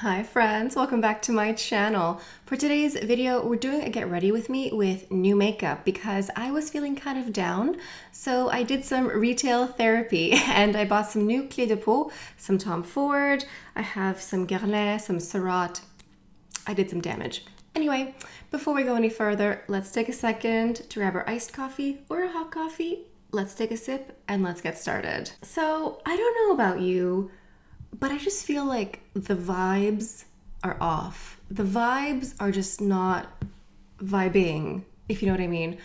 Hi friends, welcome back to my channel. For today's video, we're doing a get ready with me with new makeup because I was feeling kind of down. So I did some retail therapy and I bought some new Clé de Peau, some Tom Ford, I have some Guerlain, some Surratt. I did some damage. Anyway, before we go any further, let's take a second to grab our iced coffee or a hot coffee. Let's take a sip and let's get started. So I don't know about you, but I just feel like the vibes are off. The vibes are just not vibing, if you know what I mean.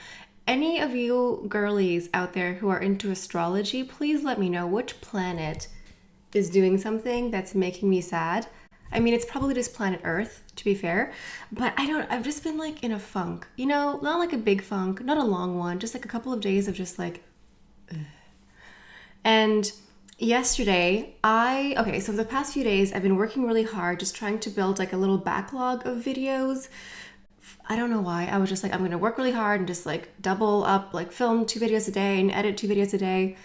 Any of you girlies out there who are into astrology, please let me know which planet is doing something that's making me sad. I mean, it's probably just planet Earth, to be fair, but I've just been like in a funk, you know, not like a big funk, not a long one, just like a couple of days of just like, ugh. And yesterday, so the past few days, I've been working really hard, just trying to build like a little backlog of videos. I don't know why. I was just like, I'm gonna work really hard and just like double up, like film 2 videos a day and edit 2 videos a day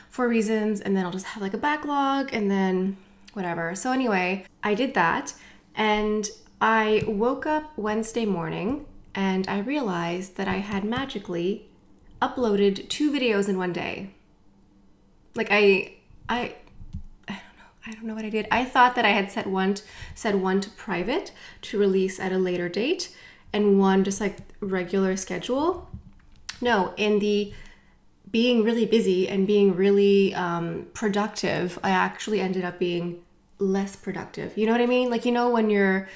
for reasons. And then I'll just have like a backlog and then whatever. So anyway, I did that and I woke up Wednesday morning and I realized that I had magically uploaded 2 videos in one day. Like I don't know what I did. I thought that I had set one to private to release at a later date and one just like regular schedule. No, in the being really busy and being really productive, I actually ended up being less productive. You know what I mean? Like, you know, when you're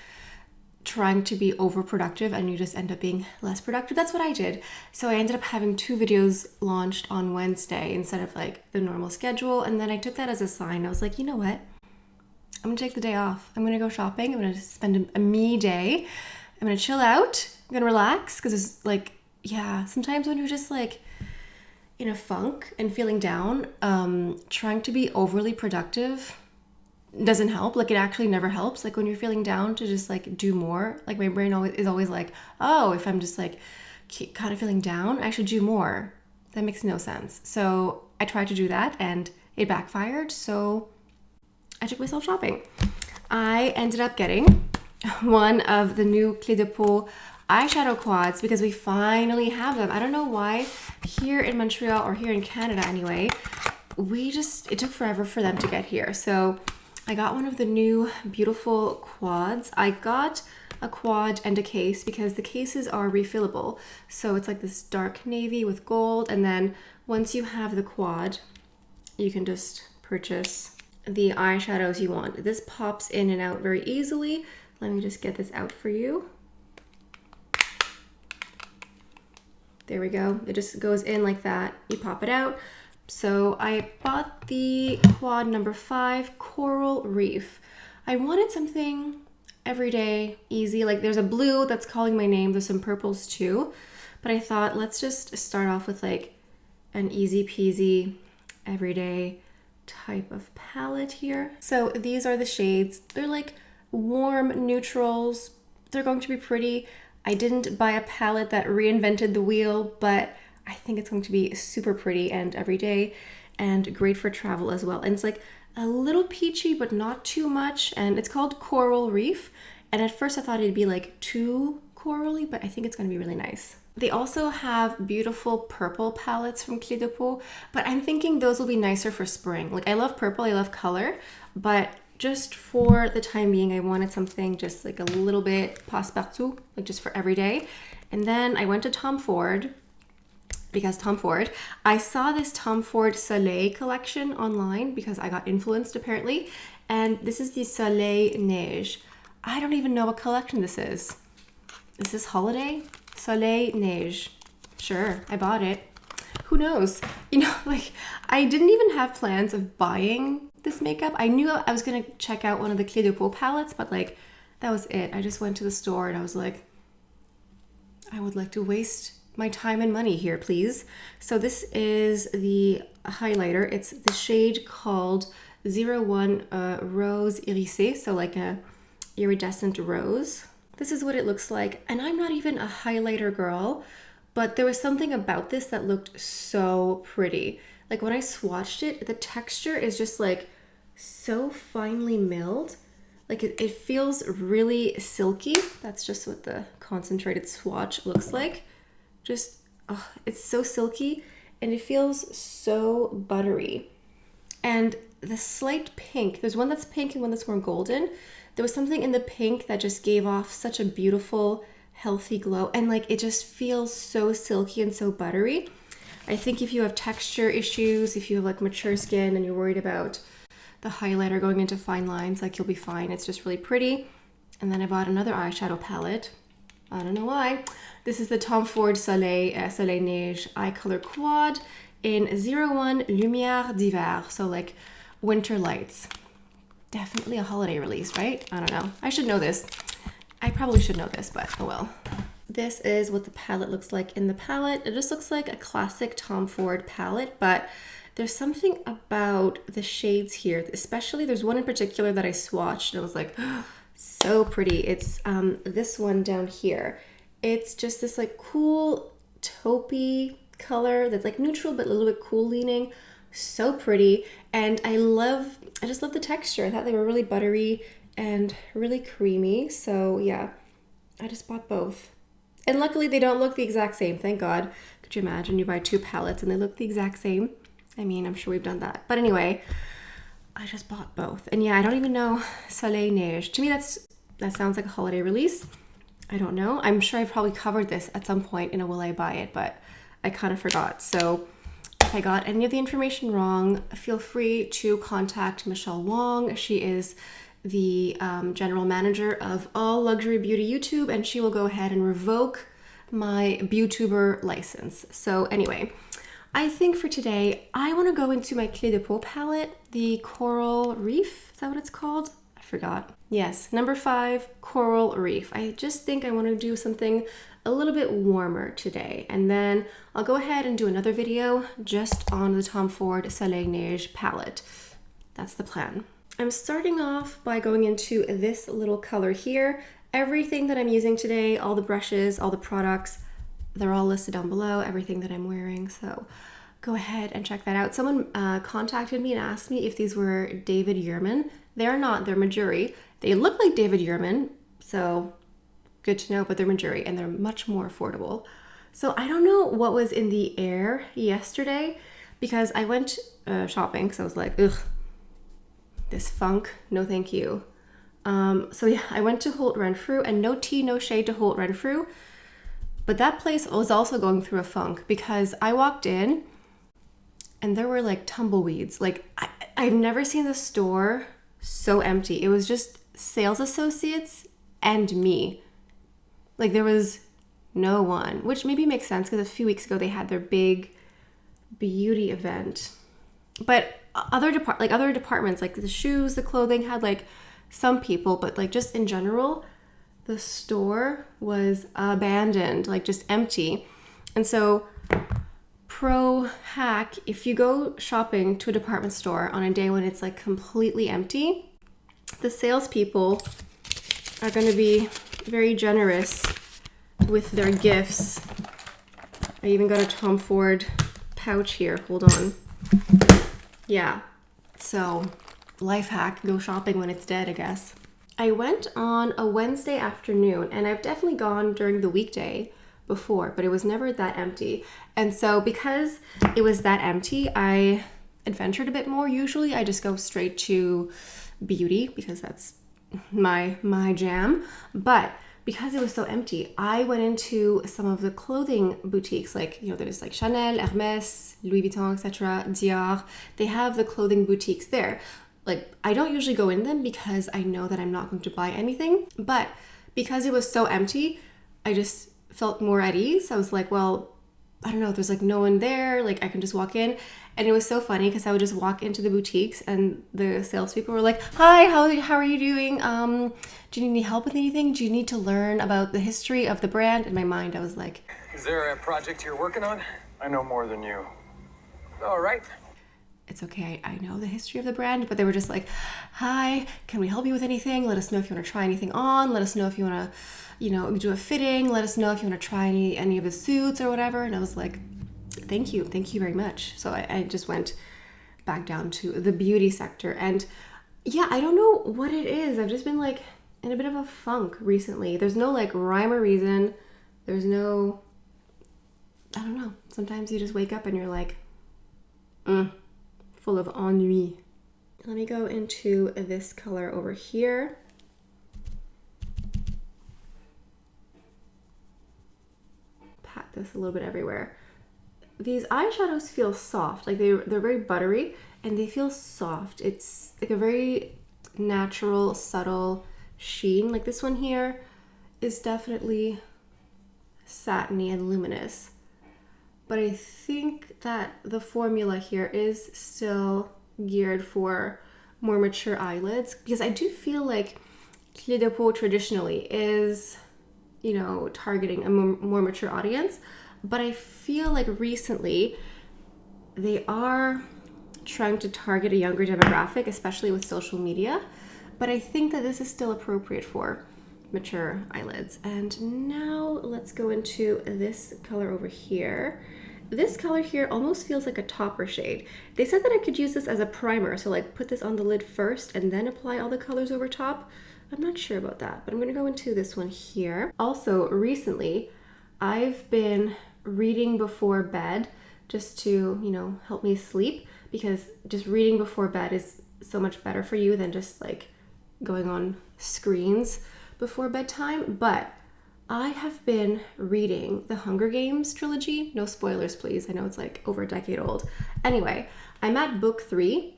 trying to be overproductive and you just end up being less productive. That's what I did. So I ended up having 2 videos launched on Wednesday instead of like the normal schedule. And then I took that as a sign. I was like, you know what? I'm gonna take the day off. I'm gonna go shopping. I'm gonna spend a me day. I'm gonna chill out. I'm gonna relax because it's like, yeah, sometimes when you're just like in a funk and feeling down, trying to be overly productive doesn't help. Like, it actually never helps. Like, when you're feeling down, to just like do more. Like, my brain is always like, oh, if I'm just like kind of feeling down, I should do more. That makes no sense. So I tried to do that and it backfired. So I took myself shopping. I ended up getting one of the new Clé de Peau eyeshadow quads because we finally have them. I don't know why here in Montreal, or here in Canada anyway, it took forever for them to get here. So I got one of the new beautiful quads. I got a quad and a case because the cases are refillable. So it's like this dark navy with gold. And then once you have the quad, you can just purchase the eyeshadows you want. This pops in and out very easily. Let me just get this out for you. There we go. It just goes in like that. You pop it out. So I bought the quad number 5, Coral Reef. I wanted something everyday, easy. Like, there's a blue that's calling my name. There's some purples too. But I thought, let's just start off with like an easy peasy, everyday type of palette here. So these are the shades. They're like warm neutrals. They're going to be pretty. I didn't buy a palette that reinvented the wheel, but I think it's going to be super pretty and everyday and great for travel as well. And it's like a little peachy, but not too much. And it's called Coral Reef. And at first I thought it'd be like too corally, but I think it's going to be really nice. They also have beautiful purple palettes from Clé de Peau, but I'm thinking those will be nicer for spring. Like, I love purple, I love color, but just for the time being, I wanted something just like a little bit passe-partout, like just for every day. And then I went to Tom Ford, because Tom Ford, I saw this Tom Ford Soleil collection online because I got influenced apparently. And this is the Soleil Neige. I don't even know what collection this is. Is this holiday? Soleil Neige. Sure, I bought it. Who knows? You know, like, I didn't even have plans of buying this makeup. I knew I was gonna check out one of the Clé de Peau palettes, but like, that was it. I just went to the store and I was like, I would like to waste my time and money here, please. So this is the highlighter. It's the shade called 01 Rose Irisé, so like a iridescent rose. This is what it looks like. And I'm not even a highlighter girl, but there was something about this that looked so pretty. Like, when I swatched it, the texture is just like so finely milled Like it feels really silky. That's just what the concentrated swatch looks like. Just, oh, it's so silky and it feels so buttery. And the slight pink, there's one that's pink and one that's more golden. There was something in the pink that just gave off such a beautiful, healthy glow. And like, it just feels so silky and so buttery. I think if you have texture issues, if you have like mature skin and you're worried about the highlighter going into fine lines, like you'll be fine. It's just really pretty. And then I bought another eyeshadow palette. I don't know why. This is the Tom Ford Soleil Neige Eye Color Quad in 01 Lumière d'Hiver. So like winter lights. Definitely a holiday release, right? I don't know. I should know this. I probably should know this, but oh well. This is what the palette looks like in the palette. It just looks like a classic Tom Ford palette, but there's something about the shades here, especially there's one in particular that I swatched and I was like, oh, so pretty. It's this one down here. It's just this like cool taupey color that's like neutral but a little bit cool leaning. So pretty. And I just love the texture. I thought they were really buttery and really creamy. So yeah, I just bought both. And luckily they don't look the exact same, thank God. Could you imagine you buy two palettes and they look the exact same? I mean, I'm sure we've done that. But anyway, I just bought both. And yeah, I don't even know Soleil Neige. To me, that sounds like a holiday release. I don't know. I'm sure I've probably covered this at some point in a Will I Buy It, but I kind of forgot. So if I got any of the information wrong, feel free to contact Michelle Wong. She is the general manager of all luxury beauty YouTube, and she will go ahead and revoke my YouTuber license. So anyway, I think for today, I want to go into my Clé de Peau palette, the Coral Reef. Is that what it's called? I forgot. Yes, number 5, Coral Reef. I just think I want to do something a little bit warmer today. And then I'll go ahead and do another video just on the Tom Ford Soleil Neige palette. That's the plan. I'm starting off by going into this little color here. Everything that I'm using today, all the brushes, all the products, they're all listed down below, everything that I'm wearing, so go ahead and check that out. Someone contacted me and asked me if these were David Yurman. They're not, they're Majuri. They look like David Yurman, so good to know, but they're Majuri and they're much more affordable. So I don't know what was in the air yesterday because I went shopping because I was like, ugh, this funk, no thank you. So yeah, I went to Holt Renfrew, and no tea, no shade to Holt Renfrew. But that place was also going through a funk because I walked in and there were like tumbleweeds. Like I've never seen the store so empty. It was just sales associates and me. Like there was no one, which maybe makes sense because a few weeks ago they had their big beauty event. But other departments, like the shoes, the clothing had like some people, but like just in general, the store was abandoned, like just empty. And so pro hack, if you go shopping to a department store on a day when it's like completely empty, the salespeople are going to be very generous with their gifts. I even got a Tom Ford pouch here. Hold on. Yeah. So life hack, go shopping when it's dead, I guess. I went on a Wednesday afternoon, and I've definitely gone during the weekday before, but it was never that empty. And so because it was that empty, I adventured a bit more. Usually I just go straight to beauty because that's my jam. But because it was so empty, I went into some of the clothing boutiques, like, you know, there's like Chanel, Hermes, Louis Vuitton, etc., Dior. They have the clothing boutiques there. Like, I don't usually go in them because I know that I'm not going to buy anything. But because it was so empty, I just felt more at ease. I was like, well, I don't know, there's like no one there. Like, I can just walk in. And it was so funny because I would just walk into the boutiques and the salespeople were like, hi, how are you doing? Do you need any help with anything? Do you need to learn about the history of the brand? In my mind, I was like, is there a project you're working on? I know more than you. All right. It's okay, I know the history of the brand, but they were just like, hi, can we help you with anything? Let us know if you want to try anything on. Let us know if you want to, you know, do a fitting. Let us know if you want to try any of the suits or whatever. And I was like, thank you very much. So I just went back down to the beauty sector. And Yeah, I don't know what it is. I've just been like in a bit of a funk recently. There's no like rhyme or reason. There's no, I don't know. Sometimes you just wake up and you're like, full of ennui. Let me go into this color over here. Pat this a little bit everywhere. These eyeshadows feel soft, like they're very buttery and they feel soft. It's like a very natural, subtle sheen. Like this one here is definitely satiny and luminous. But I think that the formula here is still geared for more mature eyelids, because I do feel like Clé de Peau traditionally is, you know, targeting a more mature audience. But I feel like recently they are trying to target a younger demographic, especially with social media. But I think that this is still appropriate for mature eyelids. And now let's go into this color over here. This color here almost feels like a topper shade. They said that I could use this as a primer, so like put this on the lid first and then apply all the colors over top. I'm not sure about that, but I'm gonna go into this one here. Also, recently, I've been reading before bed just to, you know, help me sleep, because just reading before bed is so much better for you than just like going on screens before bedtime. But I have been reading the Hunger Games trilogy. No spoilers, please. I know it's like over a decade old. Anyway, I'm at book 3,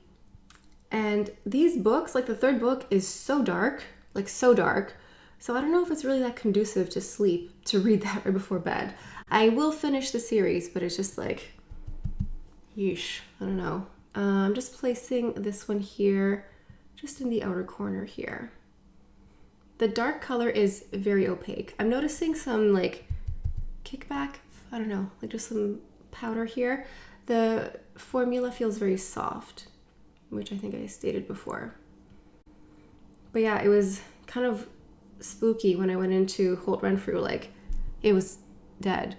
and these books, like the third book is so dark, like so dark. So I don't know if it's really that conducive to sleep to read that right before bed. I will finish the series, but it's just like, yeesh, I don't know. I'm just placing this one here, just in the outer corner here. The dark color is very opaque. I'm noticing some like kickback, I don't know, like just some powder here. The formula feels very soft, which I think I stated before. But yeah, it was kind of spooky when I went into Holt Renfrew, like it was dead.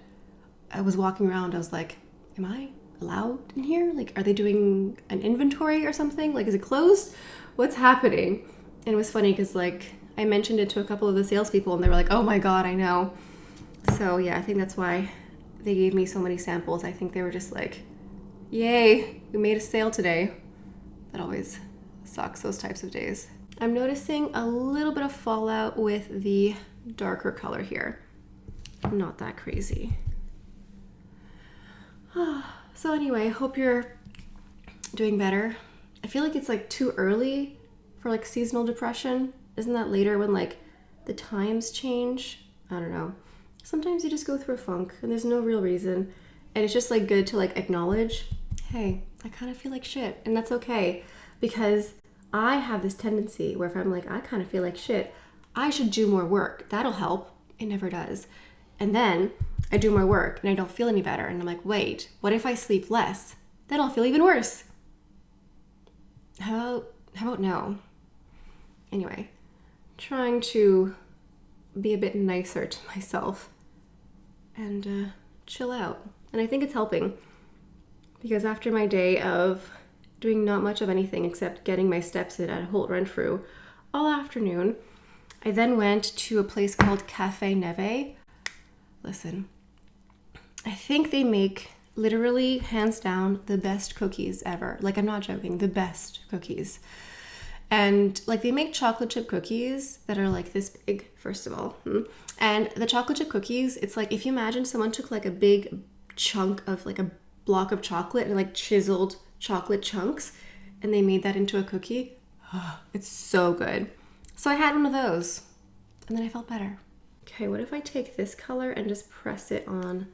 I was walking around, I was like, am I allowed in here? Like, are they doing an inventory or something? Like, is it closed? What's happening? And it was funny because like I mentioned it to a couple of the salespeople and they were like, oh my God, I know. So yeah, I think that's why they gave me so many samples. I think they were just like, yay, we made a sale today. That always sucks, those types of days. I'm noticing a little bit of fallout with the darker color here. Not that crazy. So anyway, I hope you're doing better. I feel like it's like too early for like seasonal depression. Isn't that later when like the times change? I don't know. Sometimes you just go through a funk and there's no real reason. And it's just like good to like acknowledge, hey, I kind of feel like shit. And that's okay, because I have this tendency where if I'm like, I kind of feel like shit, I should do more work. That'll help. It never does. And then I do more work and I don't feel any better. And I'm like, wait, what if I sleep less? Then I'll feel even worse. How about no? Anyway, trying to be a bit nicer to myself and chill out. And I think it's helping, because after my day of doing not much of anything except getting my steps in at Holt Renfrew all afternoon, I then went to a place called Cafe Neve. Listen, I think they make literally hands down the best cookies ever. Like, I'm not joking, the best cookies. And like they make chocolate chip cookies that are like this big, first of all. And the chocolate chip cookies, it's like if you imagine someone took like a big chunk of like a block of chocolate and like chiseled chocolate chunks and they made that into a cookie. It's so good. So I had one of those and then I felt better. Okay, what if I take this color and just press it on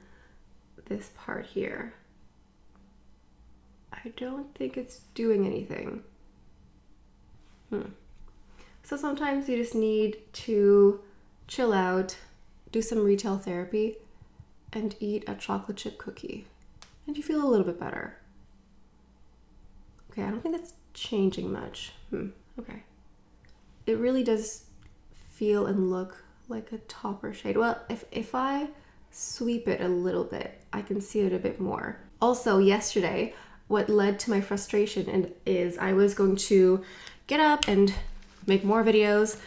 this part here? I don't think it's doing anything. So sometimes you just need to chill out, do some retail therapy, and eat a chocolate chip cookie, and you feel a little bit better. Okay, I don't think that's changing much. Okay. It really does feel and look like a topper shade. Well, if I sweep it a little bit, I can see it a bit more. Also, yesterday, what led to my frustration is I was going to get up and make more videos.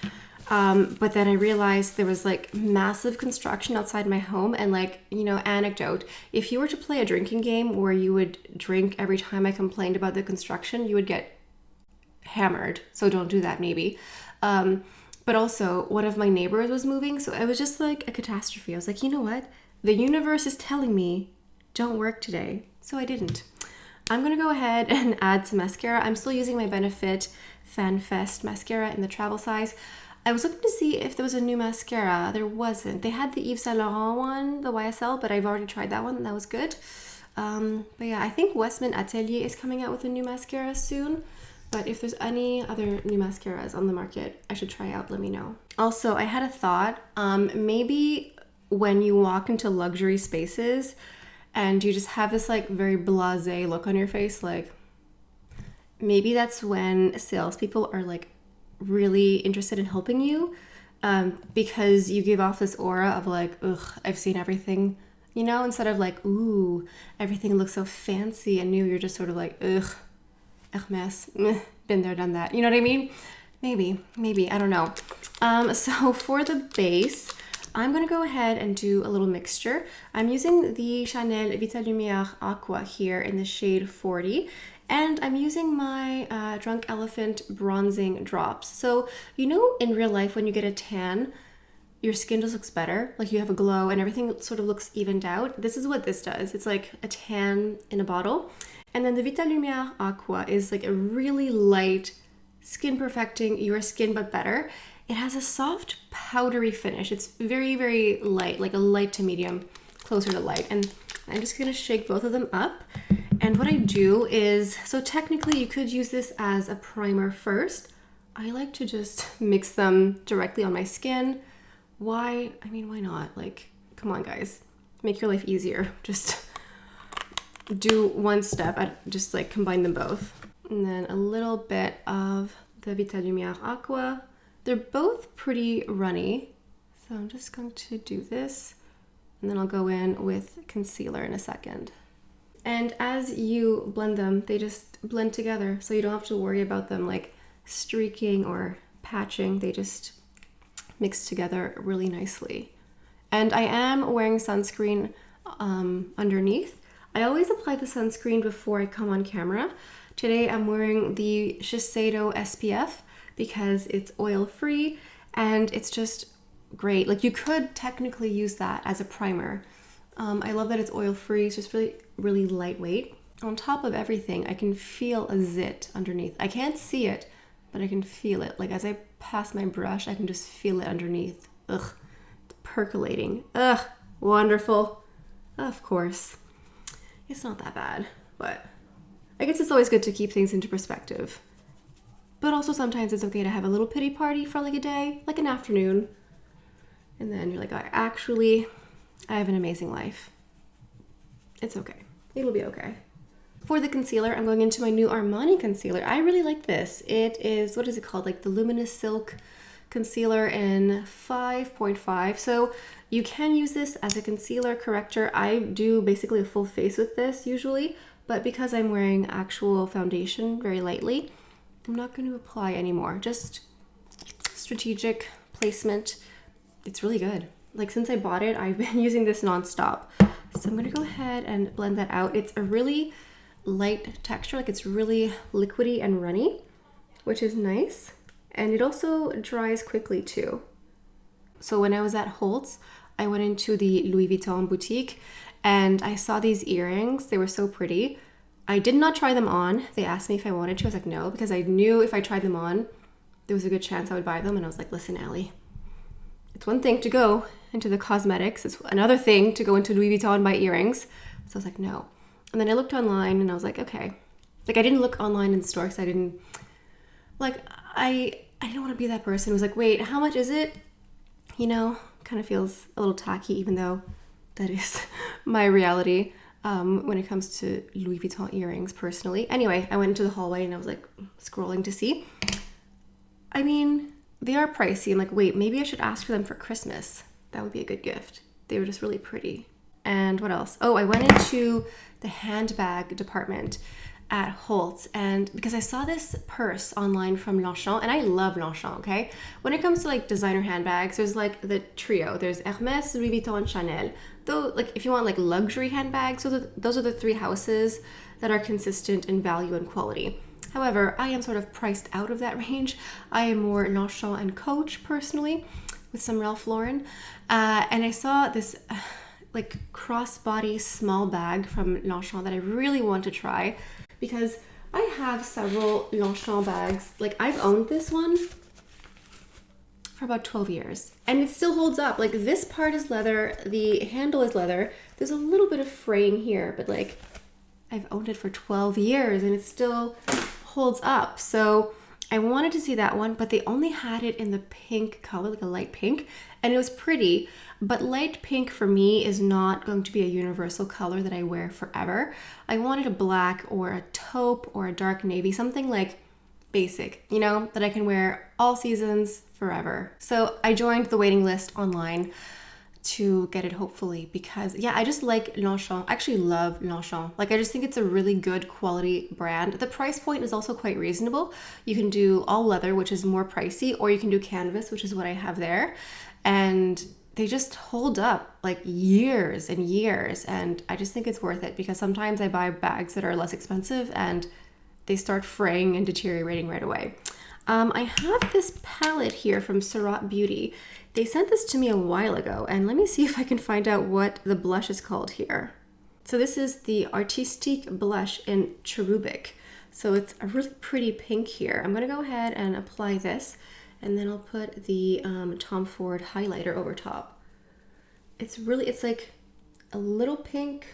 But then I realized there was like massive construction outside my home, and like, you know, anecdote, if you were to play a drinking game where you would drink every time I complained about the construction, you would get hammered. So don't do that, maybe. But also one of my neighbors was moving, so it was just like a catastrophe. I was like, you know what? The universe is telling me don't work today. So I didn't. I'm gonna go ahead and add some mascara. I'm still using my Benefit Fan Fest mascara in the travel size. I was looking to see if there was a new mascara. There wasn't. They had the Yves Saint Laurent one, the YSL, but I've already tried that one and that was good. But yeah, I think Westman Atelier is coming out with a new mascara soon. But if there's any other new mascaras on the market I should try out, let me know. Also, I had a thought. Maybe when you walk into luxury spaces and you just have this like very blasé look on your face, like maybe that's when salespeople are like really interested in helping you, because you give off this aura of like, ugh, I've seen everything, you know, instead of like, ooh, everything looks so fancy and new. You're just sort of like, ugh, Hermes, been there, done that. You know what I mean? Maybe, I don't know. So for the base, I'm gonna go ahead and do a little mixture. I'm using the Chanel Vita Lumière Aqua here in the shade 40. And I'm using my Drunk Elephant bronzing drops. So, you know, in real life, when you get a tan, your skin just looks better. Like you have a glow and everything sort of looks evened out. This is what this does. It's like a tan in a bottle. And then the Vita Lumière Aqua is like a really light, skin perfecting your skin, but better. It has a soft, powdery finish. It's very, very light, like a light to medium, closer to light. And I'm just gonna shake both of them up. And what I do is, so technically you could use this as a primer first. I like to just mix them directly on my skin. Why? I mean, why not? Like, come on guys, make your life easier. Just do one step, just like combine them both. And then a little bit of the Vita Lumière Aqua. They're both pretty runny. So I'm just going to do this, and then I'll go in with concealer in a second. And as you blend them, they just blend together, so you don't have to worry about them like streaking or patching. They just mix together really nicely. And I am wearing sunscreen underneath. I always apply the sunscreen before I come on camera. Today I'm wearing the Shiseido SPF because it's oil-free and it's just great. Like you could technically use that as a primer. I love that it's oil-free. It's just really, really lightweight. On top of everything, I can feel a zit underneath. I can't see it, but I can feel it. Like as I pass my brush, I can just feel it underneath. Ugh, it's percolating. Ugh, wonderful. Of course. It's not that bad, but I guess it's always good to keep things into perspective. But also sometimes it's okay to have a little pity party for like a day, like an afternoon. And then you're like, actually, I have an amazing life. It's okay. It'll be okay. For the concealer, I'm going into my new Armani concealer. I really like this. It is, what is it called? Like the Luminous Silk concealer in 5.5. So you can use this as a concealer corrector. I do basically a full face with this usually, but because I'm wearing actual foundation very lightly, I'm not going to apply anymore. Just strategic placement. It's really good. Like since I bought it, I've been using this nonstop. So I'm gonna go ahead and blend that out. It's a really light texture, like it's really liquidy and runny, which is nice. And it also dries quickly too. So when I was at Holt's, I went into the Louis Vuitton boutique and I saw these earrings. They were so pretty. I did not try them on. They asked me if I wanted to. I was like, no, because I knew if I tried them on, there was a good chance I would buy them. And I was like, listen, Allie, it's one thing to go into the cosmetics. It's another thing to go into Louis Vuitton and buy earrings. So I was like, no. And then I looked online and I was like, okay. Like I didn't look online in the store because I didn't, like, I didn't want to be that person who was like, wait, how much is it? You know, kind of feels a little tacky, even though that is my reality when it comes to Louis Vuitton earrings personally. Anyway, I went into the hallway and I was like scrolling to see. I mean, they are pricey. I'm like, wait, maybe I should ask for them for Christmas. That would be a good gift. They were just really pretty. And what else? Oh, I went into the handbag department. at Holtz, and because I saw this purse online from Longchamp, and I love Longchamp, okay? When it comes to like designer handbags, there's like the trio. There's Hermès, Louis Vuitton, and Chanel. Though, like if you want like luxury handbags, those are the three houses that are consistent in value and quality. However, I am sort of priced out of that range. I am more Longchamp and Coach personally, with some Ralph Lauren. And I saw this like crossbody small bag from Longchamp that I really want to try, because I have several Longchamp bags. Like I've owned this one for about 12 years and it still holds up. Like this part is leather, the handle is leather. There's a little bit of fraying here, but like I've owned it for 12 years and it still holds up. So I wanted to see that one, but they only had it in the pink color, like a light pink, and it was pretty. But light pink for me is not going to be a universal color that I wear forever. I wanted a black or a taupe or a dark navy, something like basic, you know, that I can wear all seasons forever. So I joined the waiting list online to get it, hopefully, because yeah, I just like Longchamp. I actually love Longchamp. Like I just think it's a really good quality brand. The price point is also quite reasonable. You can do all leather, which is more pricey, or you can do canvas, which is what I have there. And they just hold up like years and years. And I just think it's worth it, because sometimes I buy bags that are less expensive and they start fraying and deteriorating right away. I have this palette here from Surat Beauty. They sent this to me a while ago, and let me see if I can find out what the blush is called here. So this is the Artistique blush in Cherubic. So it's a really pretty pink here. I'm gonna go ahead and apply this, and then I'll put the Tom Ford highlighter over top. It's like a little pink,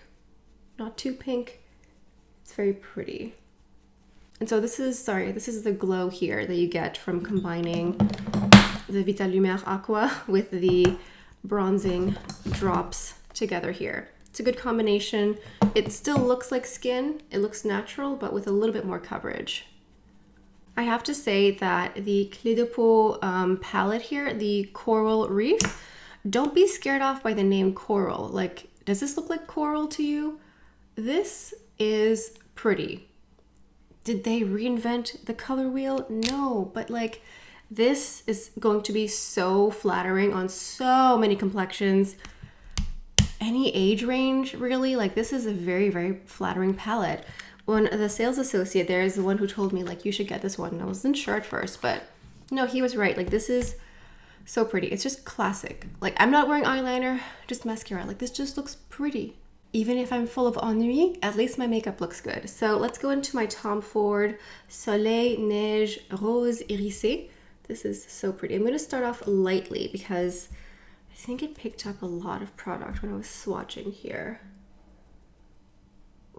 not too pink. It's very pretty. And so this is the glow here that you get from combining the Vital Lumière Aqua with the bronzing drops together here. It's a good combination. It still looks like skin. It looks natural, but with a little bit more coverage. I have to say that the Clé de Peau palette here, the Coral Reef, don't be scared off by the name coral. Like, does this look like coral to you? This is pretty. Did they reinvent the color wheel? No, but like this is going to be so flattering on so many complexions, any age range really. Like this is a very, very flattering palette. When the sales associate there is the one who told me like you should get this one, and I wasn't sure at first, but no, he was right. Like this is so pretty. It's just classic. Like I'm not wearing eyeliner, just mascara. Like this just looks pretty. Even if I'm full of ennui, at least my makeup looks good. So let's go into my Tom Ford Soleil Neige Rose Irisé. This is so pretty. I'm going to start off lightly because I think it picked up a lot of product when I was swatching here.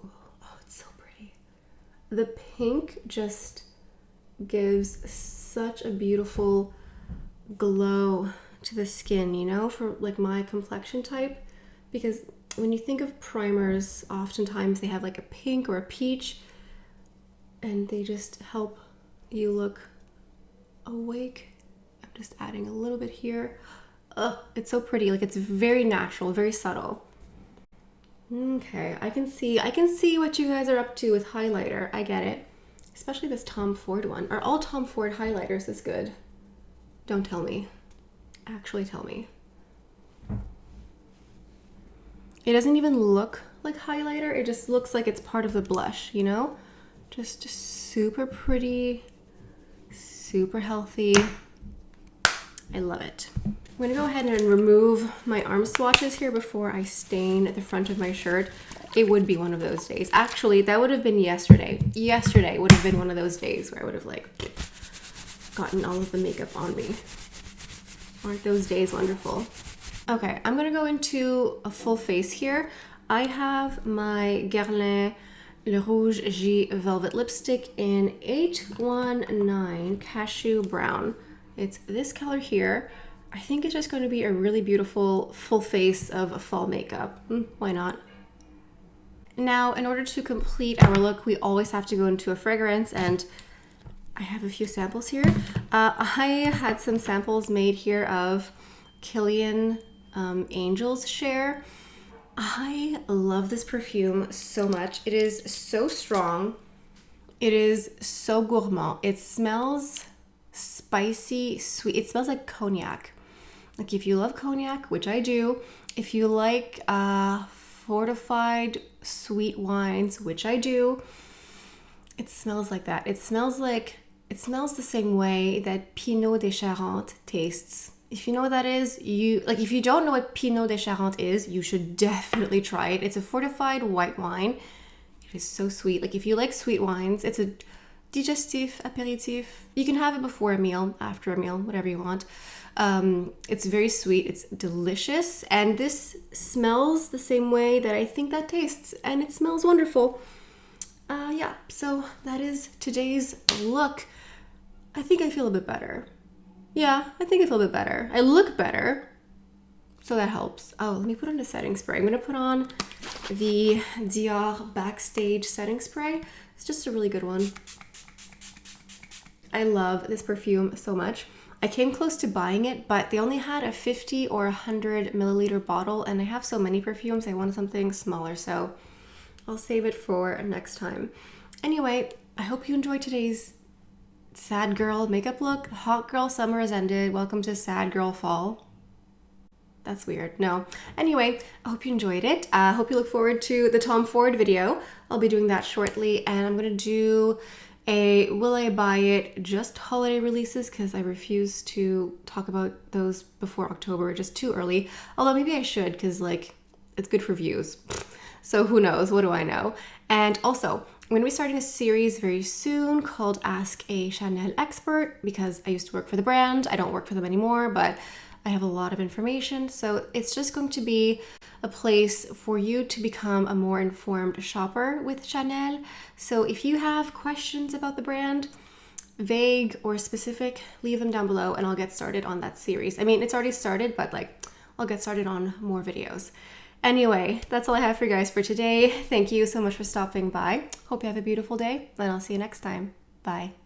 Oh, it's so pretty. The pink just gives such a beautiful glow to the skin, you know, for like my complexion type, because when you think of primers, oftentimes they have like a pink or a peach, and they just help you look awake. I'm just adding a little bit here. It's so pretty. Like it's very natural, very subtle. Okay, I can see what you guys are up to with highlighter. I get it. Especially this Tom Ford one. Are all Tom Ford highlighters this good? Don't tell me. Actually tell me. It doesn't even look like highlighter. It just looks like it's part of the blush, you know? Just super pretty, super healthy. I love it. I'm gonna go ahead and remove my arm swatches here before I stain the front of my shirt. It would be one of those days. Actually, that would have been yesterday. Yesterday would have been one of those days where I would have like gotten all of the makeup on me. Aren't those days wonderful? Okay, I'm gonna go into a full face here. I have my Guerlain Le Rouge G Velvet Lipstick in 819 Cashew Brown. It's this color here. I think it's just going to be a really beautiful full face of fall makeup. Why not? Now, in order to complete our look, we always have to go into a fragrance, and I have a few samples here. I had some samples made here of Kilian Angel's Share. I love this perfume so much. It is so strong. It is so gourmand. It smells spicy, sweet. It smells like cognac. Like if you love cognac, which I do, if you like fortified sweet wines, which I do, it smells like that. It smells the same way that Pinot de Charente tastes. If you know what that is, if you don't know what Pinot de Charente is, you should definitely try it. It's a fortified white wine. It is so sweet. Like if you like sweet wines, it's a digestif, apéritif. You can have it before a meal, after a meal, whatever you want. It's very sweet. It's delicious. And this smells the same way that I think that tastes. And it smells wonderful. Yeah, so that is today's look. I think I feel a bit better. Yeah, I think I feel a bit better. I look better. So that helps. Oh, let me put on a setting spray. I'm going to put on the Dior Backstage setting spray. It's just a really good one. I love this perfume so much. I came close to buying it, but they only had a 50 or 100 milliliter bottle, and I have so many perfumes, I wanted something smaller, so I'll save it for next time. Anyway, I hope you enjoyed today's sad girl makeup look. Hot girl summer has ended. Welcome to sad girl fall. That's weird. No. Anyway, I hope you enjoyed it. I hope you look forward to the Tom Ford video. I'll be doing that shortly, and I'm going to do a will I buy it just holiday releases because I refuse to talk about those before October, just too early. Although maybe I should because like it's good for views. So who knows? What do I know? And also, I'm going to be starting a series very soon called Ask a Chanel Expert because I used to work for the brand. I don't work for them anymore, but I have a lot of information. So it's just going to be a place for you to become a more informed shopper with Chanel. So if you have questions about the brand, vague or specific, leave them down below and I'll get started on that series. I mean, it's already started, but like I'll get started on more videos. Anyway, that's all I have for you guys for today. Thank you so much for stopping by. Hope you have a beautiful day, and I'll see you next time. Bye.